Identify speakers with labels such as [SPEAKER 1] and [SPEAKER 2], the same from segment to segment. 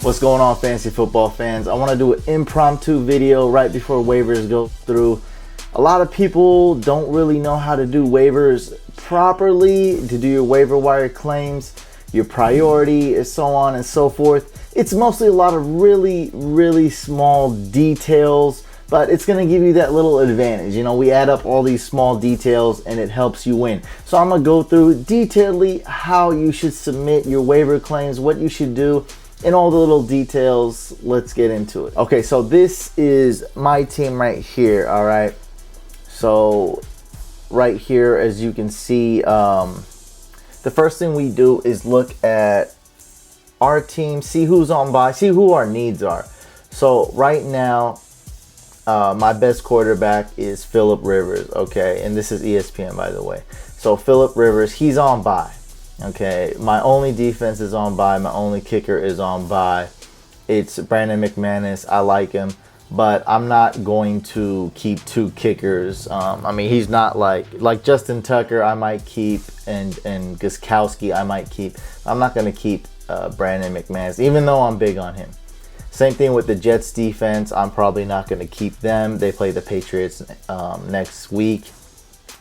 [SPEAKER 1] What's going on, fantasy football fans? I want to do an impromptu video right before waivers go through. A lot of people don't really know how to do waivers properly, to do your waiver wire claims, your priority, so on and so forth. It's mostly a lot of really small details, but it's going to give you that little advantage. You know, we add up all these small details and it helps you win. So I'm going to go through detailedly how you should submit your waiver claims, what you should do, and all the little details. Let's get into it. Okay, so this is my team right here, all right? So right here, as you can see, the first thing we do is look at our team, see who's on bye, see who our needs are. So right now, my best quarterback is Philip Rivers, okay? And this is ESPN, by the way. So Philip Rivers, he's on bye. Okay, my only defense is on bye. My only kicker is on bye. It's Brandon McManus. I like him, but I'm not going to keep two kickers. I mean, he's not like Justin Tucker. I might keep and Gostkowski. I might keep. I'm not going to keep Brandon McManus, even though I'm big on him. Same thing with the Jets defense. I'm probably not going to keep them. They play the Patriots next week,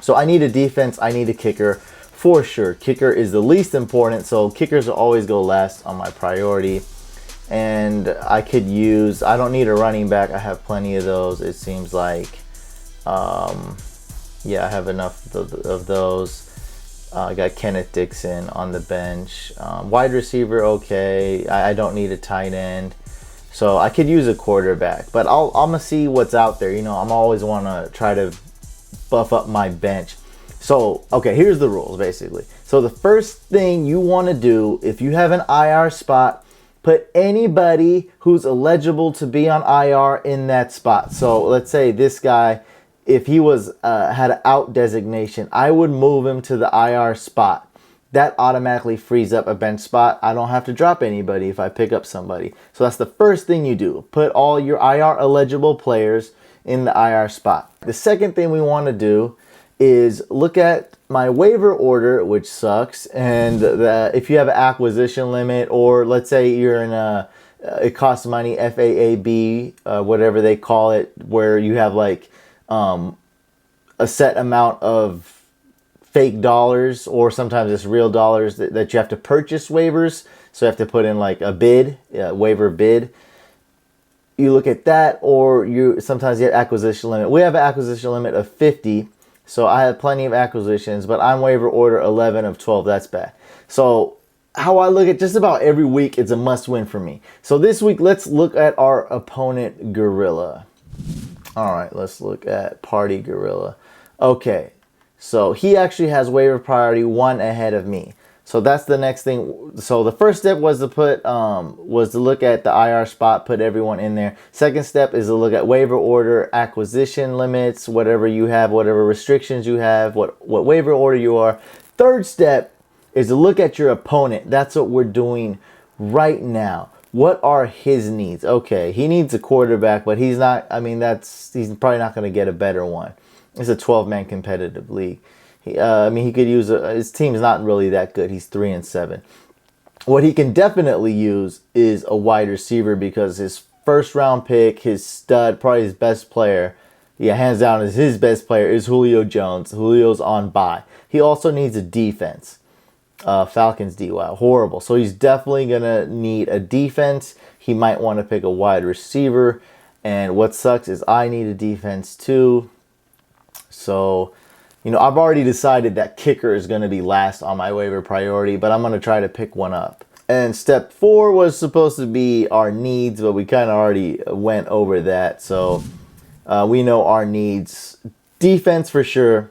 [SPEAKER 1] so I need a defense. I need a kicker. For sure, kicker is the least important, so kickers will always go last on my priority. And I could use, I don't need a running back. I have plenty of those, it seems like. Yeah, I have enough of those. I got Kenneth Dixon on the bench. Wide receiver, okay. I don't need a tight end. So I could use a quarterback, but I'm going to see what's out there. You know, I'm always want to try to buff up my bench. So, okay, here's the rules, basically. So the first thing you want to do, if you have an IR spot, put anybody who's eligible to be on IR in that spot. So let's say this guy, if he was had an out designation, I would move him to the IR spot. That automatically frees up a bench spot. I don't have to drop anybody if I pick up somebody. So that's the first thing you do. Put all your IR eligible players in the IR spot. The second thing we want to do is look at my waiver order, which sucks, and if you have an acquisition limit, or let's say you're in it costs money, FAAB, whatever they call it, where you have like a set amount of fake dollars, or sometimes it's real dollars that you have to purchase waivers, so you have to put in like a bid, waiver bid. You look at that, or sometimes you have acquisition limit. We have an acquisition limit of 50. So I have plenty of acquisitions, but I'm waiver order 11 of 12. That's bad. So how I look at just about every week, it's a must win for me. So this week, let's look at our opponent, Gorilla. All right, let's look at Party Gorilla. Okay, so he actually has waiver priority 1 ahead of me. So that's the next thing. So the first step was to look at the IR spot, put everyone in there. Second step is to look at waiver order, acquisition limits, whatever you have, whatever restrictions you have, what waiver order you are. Third step is to look at your opponent. That's what we're doing right now. What are his needs? Okay, he needs a quarterback, but he's not. I mean, he's probably not going to get a better one. It's a 12-man competitive league. He could use his team's not really that good. He's 3-7. What he can definitely use is a wide receiver, because his first round pick, his stud, probably his best player, hands down is his best player, is Julio Jones. Julio's on bye. He also needs a defense. Falcons D, wow, horrible. So he's definitely gonna need a defense. He might want to pick a wide receiver, and what sucks is I need a defense too. So, you know, I've already decided that kicker is going to be last on my waiver priority, but I'm going to try to pick one up. And step 4 was supposed to be our needs, but we kind of already went over that. So we know our needs. Defense for sure.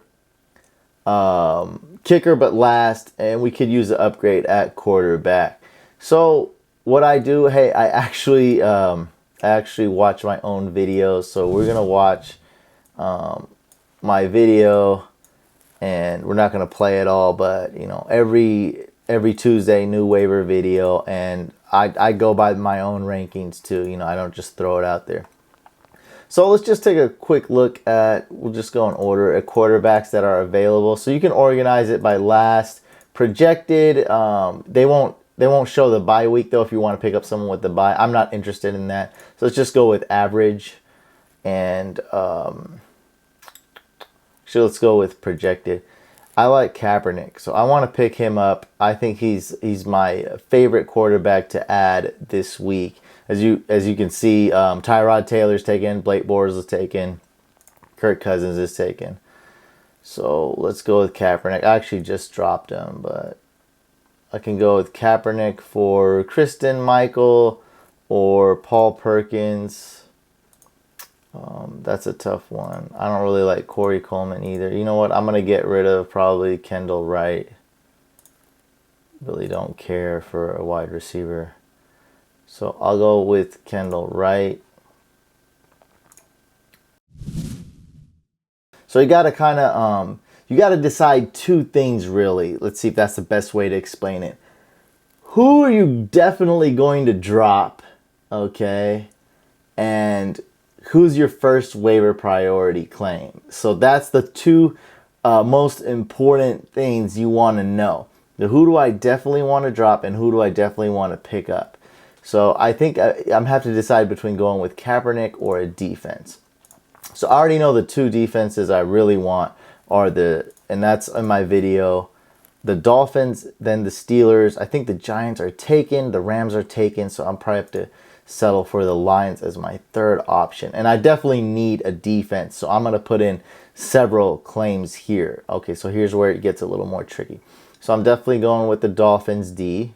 [SPEAKER 1] Kicker but last, and we could use an upgrade at quarterback. So what I do, hey, I actually watch my own videos. So we're going to watch my video. And we're not going to play it all, but, you know, every Tuesday, new waiver video. And I go by my own rankings, too. You know, I don't just throw it out there. So let's just take a quick look at, we'll just go in order, at quarterbacks that are available. So you can organize it by last, projected. They won't They won't show the bye week though if you want to pick up someone with the bye. I'm not interested in that. So let's just go with average. And actually, let's go with projected. I like Kaepernick, so I want to pick him up. I think he's my favorite quarterback to add this week. As you can see, Tyrod Taylor's taken, Blake Bortles is taken, Kirk Cousins is taken. So let's go with Kaepernick. I actually just dropped him, but I can go with Kaepernick for Kristen Michael or Paul Perkins. That's a tough one. I don't really like Corey Coleman either. You know what? I'm going to get rid of probably Kendall Wright. Really don't care for a wide receiver. So I'll go with Kendall Wright. So you got to kind of, you got to decide two things really. Let's see if that's the best way to explain it. Who are you definitely going to drop? Okay. And who's your first waiver priority claim? So that's the two most important things you want to know. Who do I definitely want to drop and who do I definitely want to pick up? So I think I'm have to decide between going with Kaepernick or a defense. So I already know the two defenses I really want are and that's in my video, the Dolphins, then the Steelers. I think the Giants are taken, the Rams are taken, so I'm probably have to settle for the Lions as my third option. And I definitely need a defense, so I'm going to put in several claims here. Okay, so here's where it gets a little more tricky. So I'm definitely going with the Dolphins D.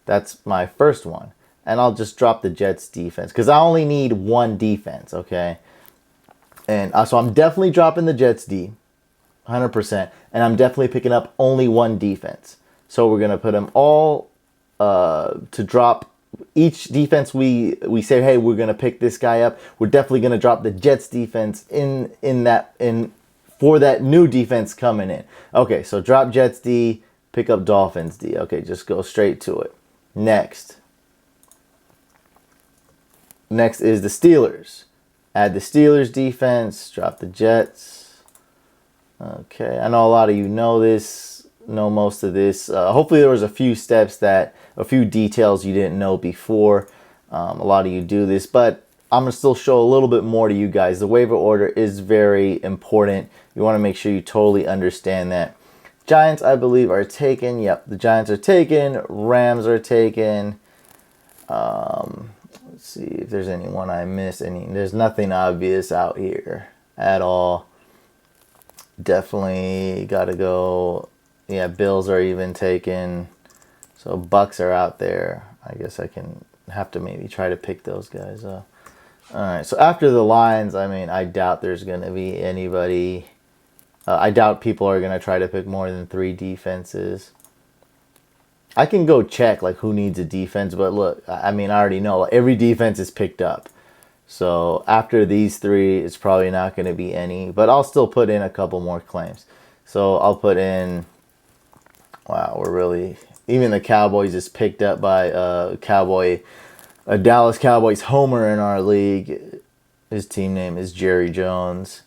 [SPEAKER 1] That's my first one. And I'll just drop the Jets defense because I only need one defense, okay? And so I'm definitely dropping the Jets D, 100%. And I'm definitely picking up only one defense. So we're going to put them all to drop. Each defense we say, hey, we're gonna pick this guy up. We're definitely gonna drop the Jets defense for that new defense coming in. Okay, so drop Jets D, pick up Dolphins D. Okay, just go straight to it. Next is the Steelers. Add the Steelers defense, drop the Jets. Okay, I know a lot of you know most of this. Hopefully there was a few details you didn't know before. A lot of you do this, but I'm going to still show a little bit more to you guys. The waiver order is very important. You want to make sure you totally understand that. Giants, I believe, are taken. Yep, the Giants are taken. Rams are taken. Let's see if there's anyone I missed. There's nothing obvious out here at all. Definitely got to go. Yeah, Bills are even taken. So Bucks are out there. I guess I have to maybe try to pick those guys up. All right, so after the Lions, I doubt there's going to be anybody. I doubt people are going to try to pick more than 3 defenses. I can go check like who needs a defense, but look, I already know every defense is picked up. So after these 3, it's probably not going to be any, but I'll still put in a couple more claims. So I'll put in, wow, even the Cowboys is picked up by a Dallas Cowboys homer in our league. His team name is Jerry Jones.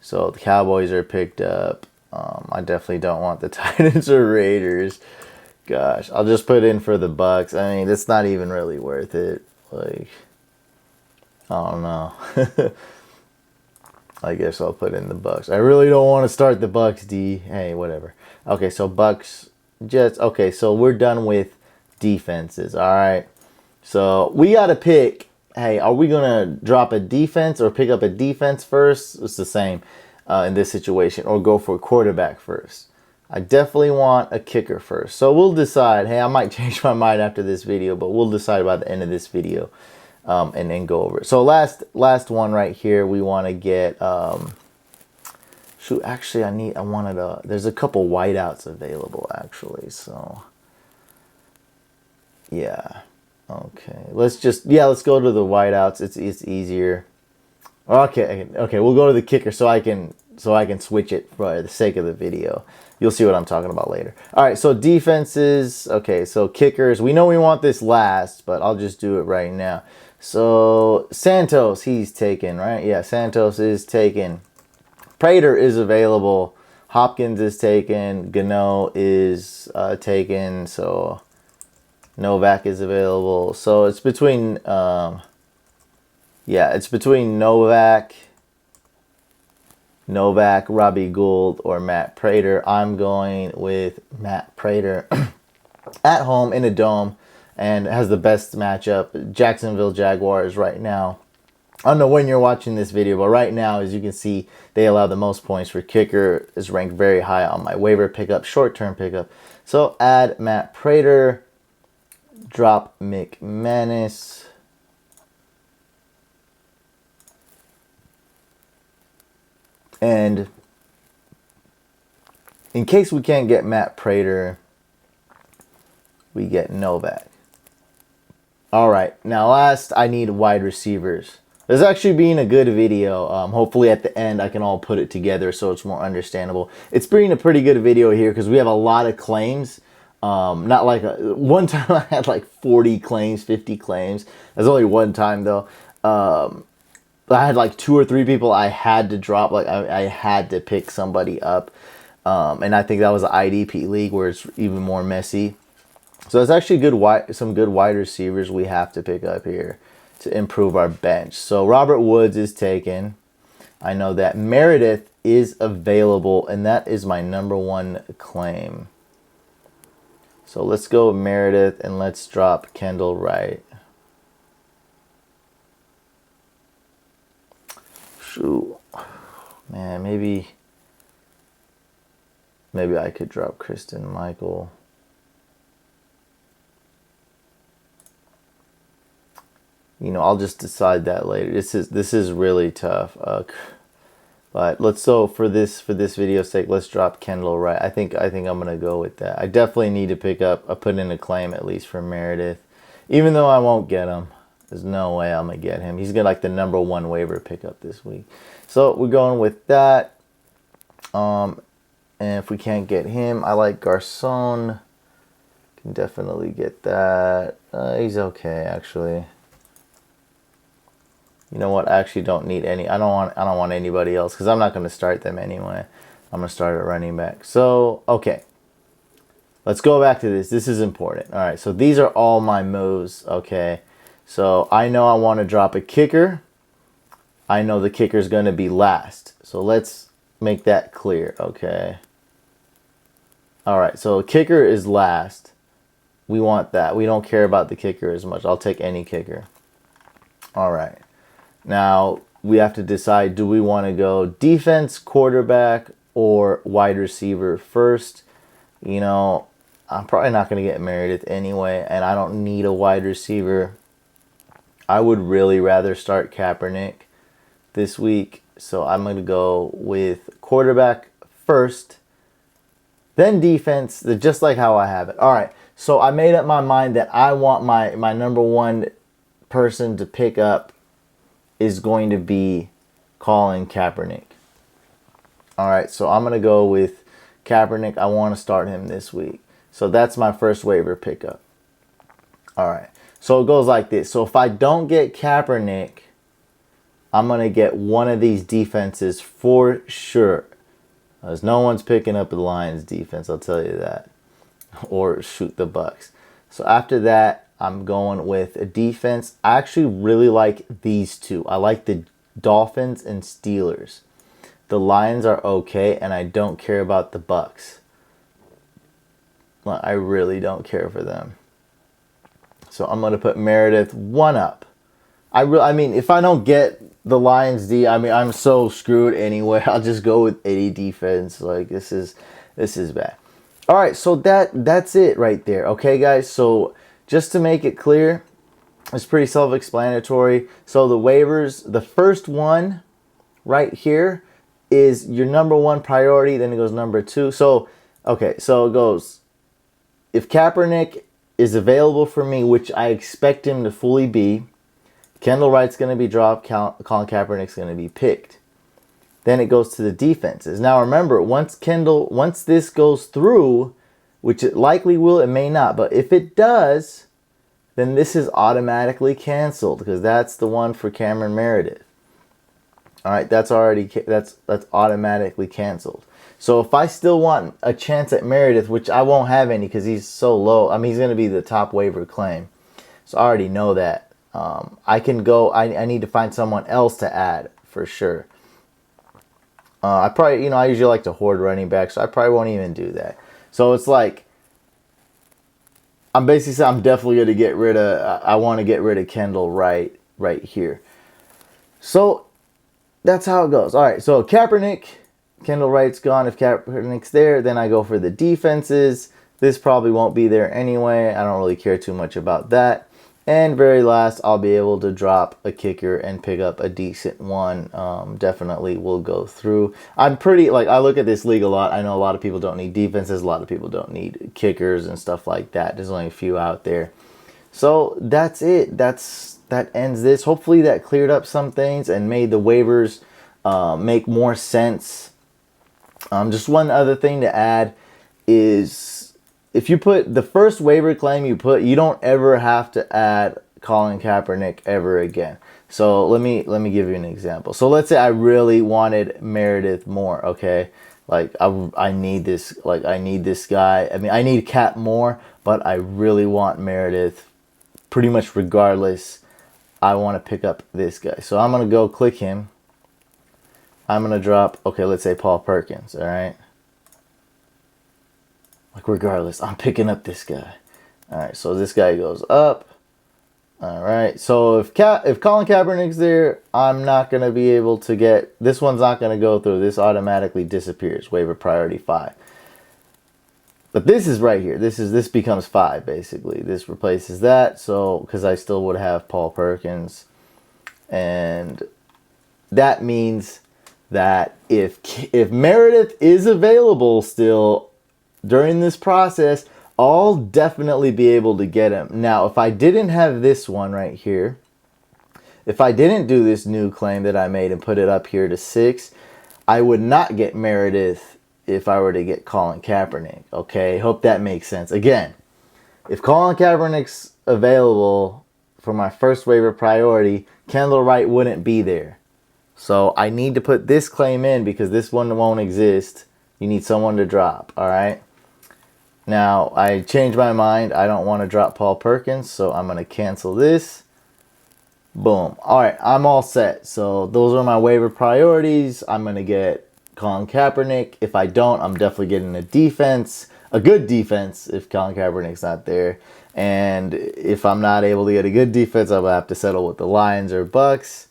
[SPEAKER 1] So the Cowboys are picked up. I definitely don't want the Titans or Raiders. Gosh, I'll just put in for the Bucks. It's not even really worth it. Like, I don't know. I guess I'll put in the Bucks. I really don't want to start the Bucks D. Hey, whatever. Okay, so Bucks, Jets. Okay, so we're done with defenses. All right. So we got to pick. Hey, are we going to drop a defense or pick up a defense first? It's the same in this situation. Or go for a quarterback first. I definitely want a kicker first. So we'll decide. Hey, I might change my mind after this video, but we'll decide by the end of this video and then go over it. So last one right here, we want to get... shoot, actually, there's a couple whiteouts available, actually. So, yeah. Okay, let's go to the whiteouts. It's easier. Okay, we'll go to the kicker so I can switch it for the sake of the video. You'll see what I'm talking about later. All right, so defenses. Okay, so kickers. We know we want this last, but I'll just do it right now. So Santos, he's taken, right? Yeah, Santos is taken. Prater is available. Hopkins is taken. Gano is taken. So Novak is available. So it's between, it's between Novak, Robbie Gould, or Matt Prater. I'm going with Matt Prater at home in a dome and has the best matchup. Jacksonville Jaguars right now. I don't know when you're watching this video, but right now, as you can see, they allow the most points for kicker. Is ranked very high on my waiver pickup, short-term pickup. So add Matt Prater, drop McManus, and in case we can't get Matt Prater, we get Novak. All right, now last, I need wide receivers. This is actually being a good video. Hopefully at the end I can all put it together so it's more understandable. It's being a pretty good video here because we have a lot of claims. Not like one time I had like 40 claims, 50 claims. That's only one time though. I had like 2 or 3 people I had to drop. Like I had to pick somebody up. And I think that was the IDP league where it's even more messy. So it's actually some good wide receivers we have to pick up here to improve our bench. So Robert Woods is taken. I know that Meredith is available, and that is my #1 claim. So let's go Meredith, and let's drop Kendall Wright. Shoot. Man, maybe I could drop Kristen Michael. You know, I'll just decide that later. This is really tough. But let's for this video's sake, let's drop Kendall Wright. I think I'm gonna go with that. I definitely need to put in a claim at least for Meredith, even though I won't get him. There's no way I'm gonna get him. He's gonna like the #1 waiver pickup this week. So we're going with that. And if we can't get him, I like Garcon. Can definitely get that. He's okay actually. You know what? I actually don't need any. I don't want anybody else because I'm not going to start them anyway. I'm going to start at running back. So, okay. Let's go back to this. This is important. All right. So, these are all my moves. Okay. So, I know I want to drop a kicker. I know the kicker is going to be last. So, let's make that clear. Okay. All right. So, kicker is last. We want that. We don't care about the kicker as much. I'll take any kicker. All right. Now, we have to decide, do we want to go defense, quarterback, or wide receiver first? You know, I'm probably not going to get Meredith anyway, and I don't need a wide receiver. I would really rather start Kaepernick this week, so I'm going to go with quarterback first, then defense, just like how I have it. All right, so I made up my mind that I want my #1 person to pick up is going to be Colin Kaepernick. All right, so I'm going to go with Kaepernick. I want to start him this week. So that's my first waiver pickup. All right, so it goes like this. So if I don't get Kaepernick, I'm going to get one of these defenses for sure. As no one's picking up the Lions defense, I'll tell you that. Or shoot the Bucks. So after that, I'm going with a defense. I actually really like these two. I like the Dolphins and Steelers. The Lions are okay, and I don't care about the Bucks. I really don't care for them. So I'm going to put Meredith 1 up. I mean, if I don't get the Lions D, I mean, I'm so screwed anyway. I'll just go with any defense. Like, this is bad. All right, so that's it right there. Okay, guys, so just to make it clear, it's pretty self-explanatory. So the waivers, the first one right here is your #1 priority, then it goes #2. So, okay, so it goes, if Kaepernick is available for me, which I expect him to fully be, Kendall Wright's going to be dropped, Colin Kaepernick's going to be picked. Then it goes to the defenses. Now remember, once this goes through, which it likely will, it may not, but if it does, then this is automatically canceled because that's the one for Cameron Meredith. All right, that's automatically canceled. So if I still want a chance at Meredith, which I won't have any because he's so low. I mean, he's going to be the top waiver claim. So I already know that. I can go, I need to find someone else to add for sure. I probably, I usually like to hoard running back, so I probably won't even do that. So it's like, I'm basically saying I'm definitely going to get rid of, I want to get rid of Kendall right here. So that's how it goes. All right, so Kaepernick, Kendall Wright's gone. If Kaepernick's there, then I go for the defenses. This probably won't be there anyway. I don't really care too much about that. And very last, I'll be able to drop a kicker and pick up a decent one. Definitely will go through. I'm pretty, like, I look at this league a lot. I know a lot of people don't need defenses. A lot of people don't need kickers and stuff like that. There's only a few out there. So that's it. That ends this. Hopefully that cleared up some things and made the waivers make more sense. Just one other thing to add is, if you put the first waiver claim you put, you don't ever have to add Colin Kaepernick ever again. So let me give you an example. So let's say I really wanted Meredith more, okay? Like I need this, like I need this guy. I mean, I need Cap more, but I really want Meredith. Pretty much regardless, I want to pick up this guy. So I'm gonna go click him. I'm gonna drop, okay, let's say Paul Perkins, all right? Like regardless, I'm picking up this guy. All right, so this guy goes up. All right, so if Colin Kaepernick's there, I'm not gonna be able to get, this one's not gonna go through. This automatically disappears, waiver priority 5. But this is right here. This becomes 5 basically. This replaces that. So because I still would have Paul Perkins, and that means that if Meredith is available still during this process, I'll definitely be able to get him. Now, if I didn't have this one right here, if I didn't do this new claim that I made and put it up here to 6, I would not get Meredith if I were to get Colin Kaepernick. Okay, hope that makes sense. Again, if Colin Kaepernick's available for my first waiver priority, Kendall Wright wouldn't be there. So I need to put this claim in because this one won't exist. You need someone to drop, all right? Now, I changed my mind. I don't want to drop Paul Perkins, so I'm going to cancel this. Boom. All right, I'm all set. So those are my waiver priorities. I'm going to get Colin Kaepernick. If I don't, I'm definitely getting a defense, a good defense if Colin Kaepernick's not there. And if I'm not able to get a good defense, I'll have to settle with the Lions or Bucks.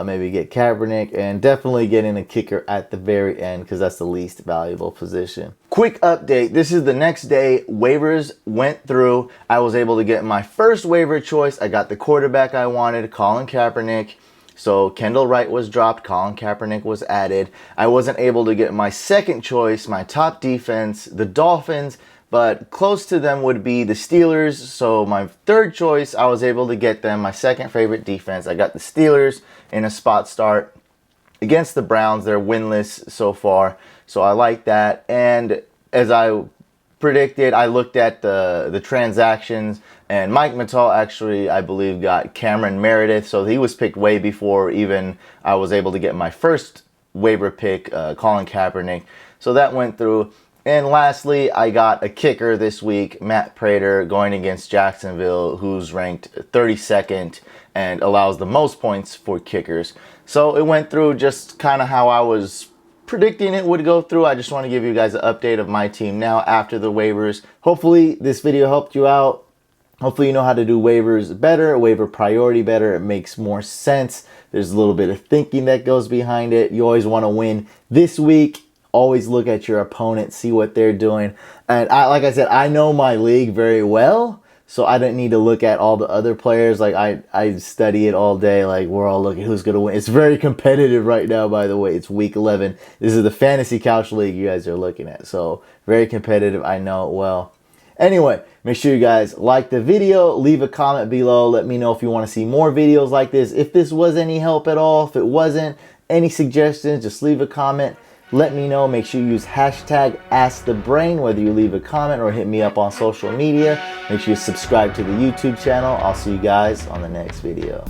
[SPEAKER 1] Maybe get Kaepernick, and definitely getting a kicker at the very end because that's the least valuable position. Quick update. This is the next day. Waivers went through. I was able to get my first waiver choice. I got the quarterback I wanted, Colin Kaepernick. So Kendall Wright was dropped. Colin Kaepernick was added. I wasn't able to get my second choice, my top defense, the Dolphins, but close to them would be the Steelers. So my third choice, I was able to get them. My second favorite defense, I got the Steelers in a spot start against the Browns. They're winless so far, so I like that. And as I predicted, I looked at the transactions, and Mike Mattal actually, I believe, got Cameron Meredith, so he was picked way before even I was able to get my first waiver pick, Colin Kaepernick. So that went through. And lastly, I got a kicker this week, Matt Prater, going against Jacksonville, who's ranked 32nd and allows the most points for kickers. So it went through just kind of how I was predicting it would go through. I just want to give you guys an update of my team now after the waivers. Hopefully this video helped you out. Hopefully you know how to do waivers better, waiver priority better. It makes more sense. There's a little bit of thinking that goes behind it. You always want to win this week. Always look at your opponent, see what they're doing. And like I said, I know my league very well, so I don't need to look at all the other players. Like I study it all day. Like we're all looking who's going to win. It's very competitive right now, by the way. It's week 11. This is the fantasy couch league you guys are looking at. So very competitive. I know it well. Anyway, make sure you guys like the video. Leave a comment below. Let me know if you want to see more videos like this. If this was any help at all. If it wasn't, any suggestions, just leave a comment. Let me know. Make sure you use hashtag AskTheBrain, whether you leave a comment or hit me up on social media. Make sure you subscribe to the YouTube channel. I'll see you guys on the next video.